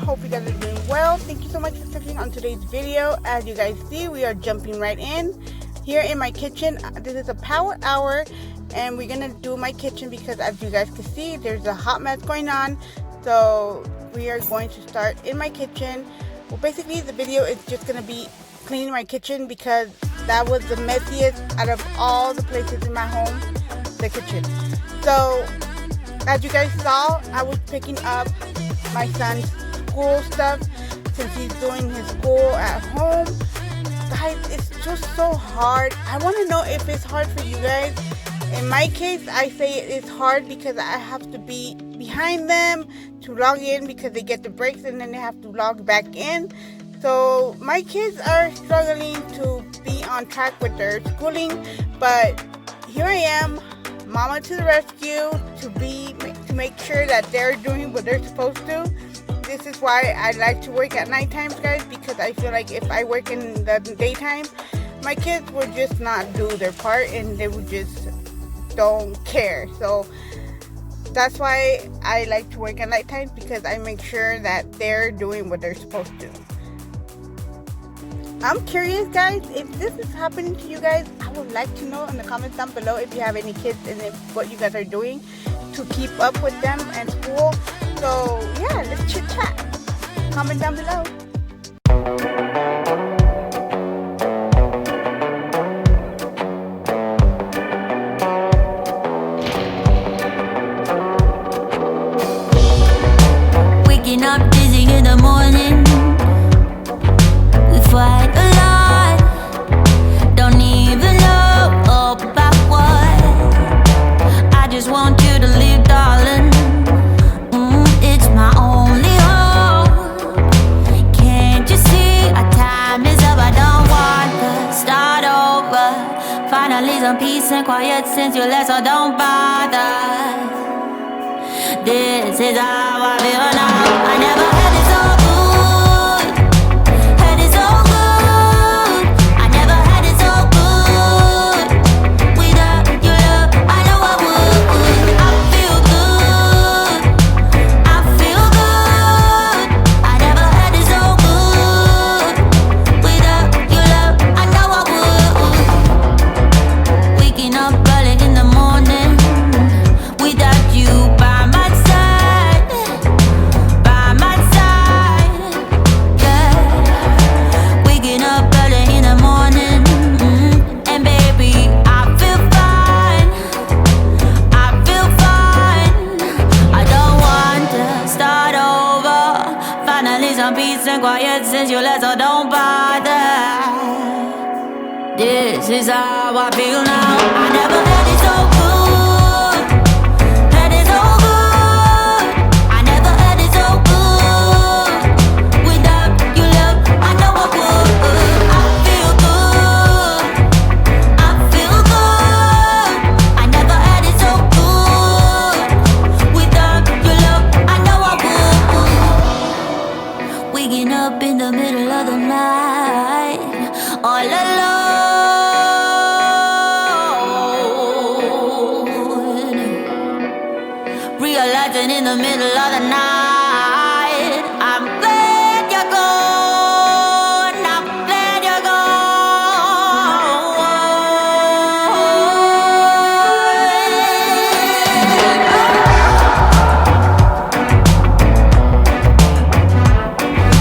Hope you guys are doing well. Thank you so much for clicking on today's video. As you guys see, we are jumping right in here in my kitchen. This is a power hour and we're gonna do my kitchen because, as you guys can see, there's a hot mess going on. So we are going to start in my kitchen. Well, basically the video is just gonna be cleaning my kitchen because that was the messiest out of all the places in my home, the kitchen. So as you guys saw, I was picking up my son's school stuff since he's doing his school at home. Guys, it's just so hard. I want to know if it's hard for you guys. In my case, I say it's hard because I have to be behind them to log in because they get the breaks and then they have to log back in. So my kids are struggling to be on track with their schooling, but here I am, mama to the rescue, to make sure that they're doing what they're supposed to. This is why I like to work at night times, guys, because I feel like if I work in the daytime, my kids would just not do their part and they would just don't care. So that's why I like to work at night times, because I make sure that they're doing what they're supposed to. I'm curious, guys, if this is happening to you guys. I would like to know in the comments down below if you have any kids and what you guys are doing to keep up with them and school. So yeah, let's chit chat. Comment down below. Waking up dizzy in the morning, we fight a lot, don't even know about what. I just want you to leave, darling. It's my only hope. Can't you see our time is up? I don't want to start over. Finally some peace and quiet since you left, so don't bother. This is how I feel now. I never had it so good. Had it so good. I never had it so good. Without your love, I know I would. I feel good. I feel good. I never had it so good. Without your love, I know I would. Waking up early in the morning without you by my side, yeah. Waking up early in the morning, and baby, I feel fine, I feel fine. I don't want to start over. Finally some peace and quiet since you left, so don't bother. This is how I feel now. I never had it so good. Had it so good. I never had it so good. Without your love, I know I would. I feel good. I feel good. I never had it so good. Without your love, I know I would. Waking up in the middle of the night, all alone. Realizing in the middle of the night, I'm glad you're gone. I'm glad you're gone.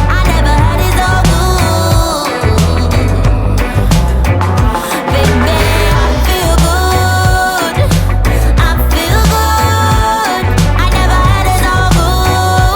I never had it so good. Baby, I feel good. I feel good. I never had it so good.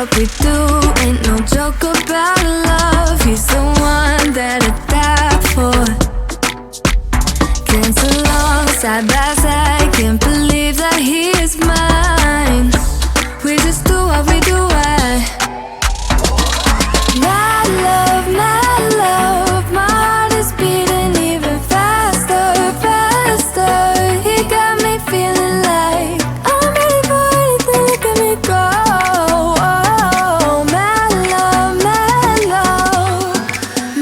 what we do ain't no joke about love. He's the one that I die for. Dance along side by side, can't believe that he is mine. We just do what we do right. My love, my heart is beating even faster, faster. He got me feeling like I'm ready for anything, look at me go. Oh, my love, my love,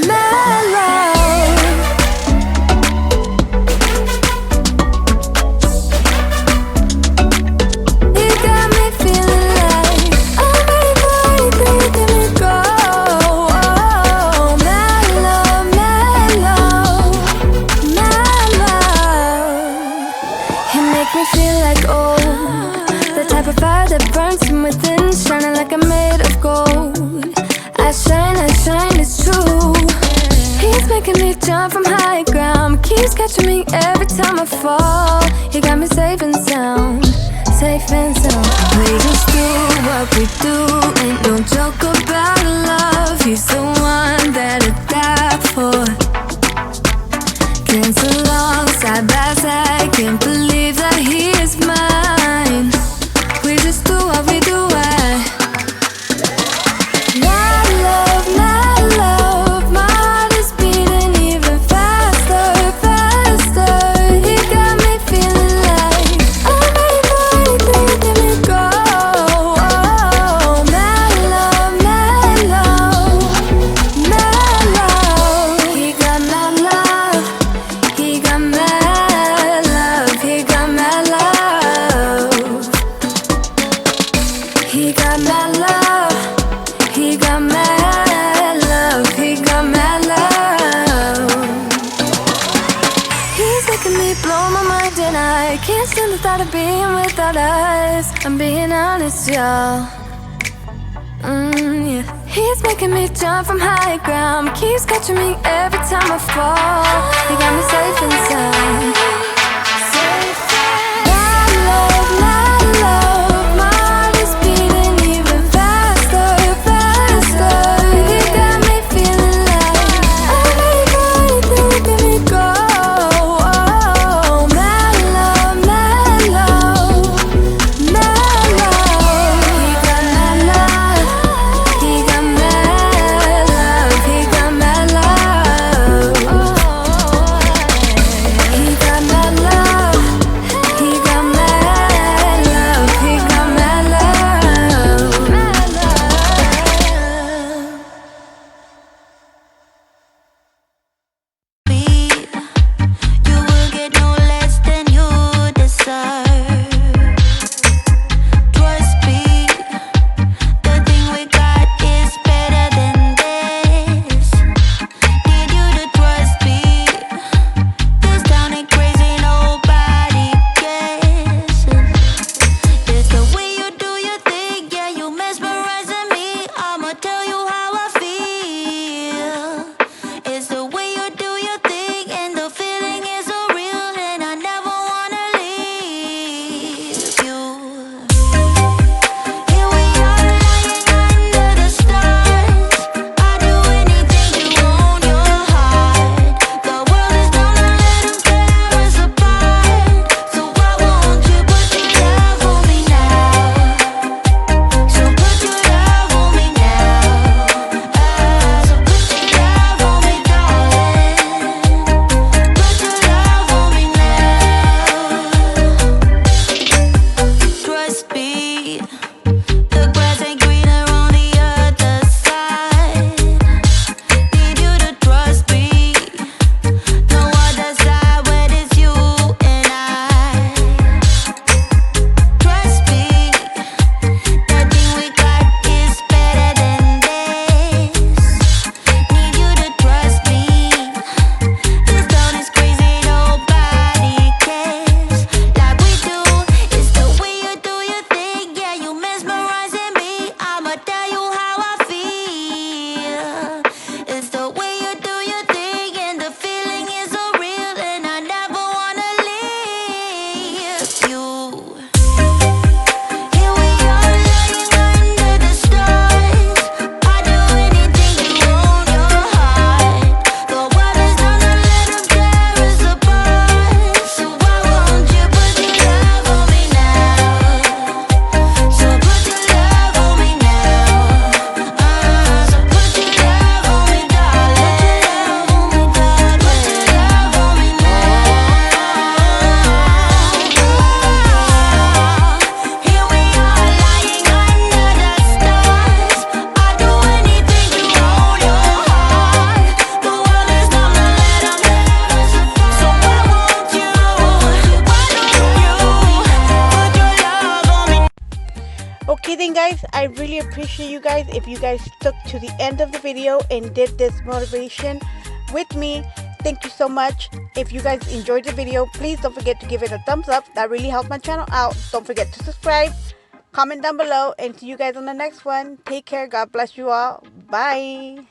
my love. He got me feeling like I'm ready for anything, look at me go. Oh, my love, my love, my love. He make me feel like old, the type of fire that burns from within, shining like I'm made of gold. I shine, it's true. He's making me jump from high ground, keeps catching me every time I fall. He got me safe and sound, safe and sound. We just do what we do, ain't no joke about love. He's the one that I die for. Dance along side by side, can't believe that he is mine. We just do what we do right. My love, my heart is beating even faster, faster. He got me feeling like I'm ready for anything, look at me go. Oh, my love, my love, my love. He got my love, he got my love, he got my love. He got my love, he got my love, he got my love. He's making me blow my mind and I can't stand the thought of being without us. I'm being honest, y'all. Yeah. He's making me jump from high ground, keeps catching me every time I fall. He got me safe and sound. My love, my heart is beating even faster, faster. He got me feeling like I'm ready for anything, look at me go. Oh, my love, my love, my love. He got my love, he got my love, he got my love. guys, I really appreciate you guys if you guys stuck to the end of the video and did this motivation with me. Thank you so much. If you guys enjoyed the video, please don't forget to give it a thumbs up. That really helps my channel out. Don't forget to subscribe, comment down below, and see you guys on the next one. Take care. God bless you all. Bye.